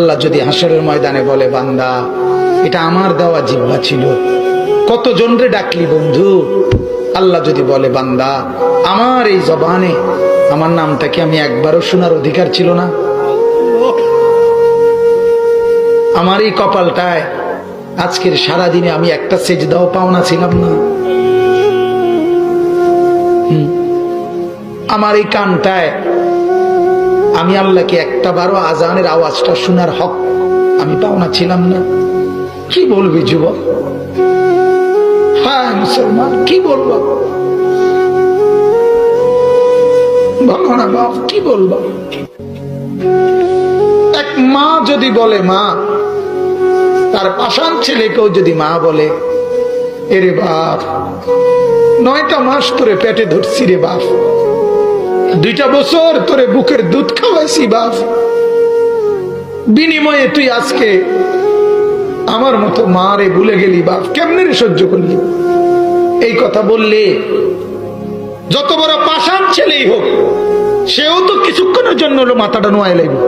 আল্লাহ যদি হাসরের ময়দানে বলে, বান্দা এটা আমার দেওয়া জিহ্বা ছিল, কতজন রে ডাকলি বন্ধু। আল্লাহ যদি বলে, বান্দা আমার এই জবানে আমার নামটা কি আমি একবারও শোনার অধিকার ছিল না? আমার এই কপালটায় আজকের সারাদিনে আমি একটা সেজদাও পাওনা ছিলাম না? আমার এই কানটায় আমি আল্লাহকে একটা বারো আজানের আওয়াজটা শোনার হক আমি পাওনা ছিলাম না? কি বলবি যুবক? হ্যাঁ মুসলমান, কি বলবো? বলো না বাপ, কি বলবো? এক মা যদি বলে, মা তার পাষাণ ছেলেকেও যদি মা বলে, এরে বাপ 9টা মাস তোরে পেটে ধরছি রে বাপ, 2টা বছর তোরে বুকের দুধ খাওয়াইছি বাপ, বিনিময়ে তুই আজকে আমার মতো মা রে ভুলে গেলি বাপ, কেমনে রে সহ্য করলি? এই কথা বললে যত বড় পাষাণ ছেলেই হোক, সেও তো কিছুক্ষণের জন্য মাথাটা নোয়াই লাগবে।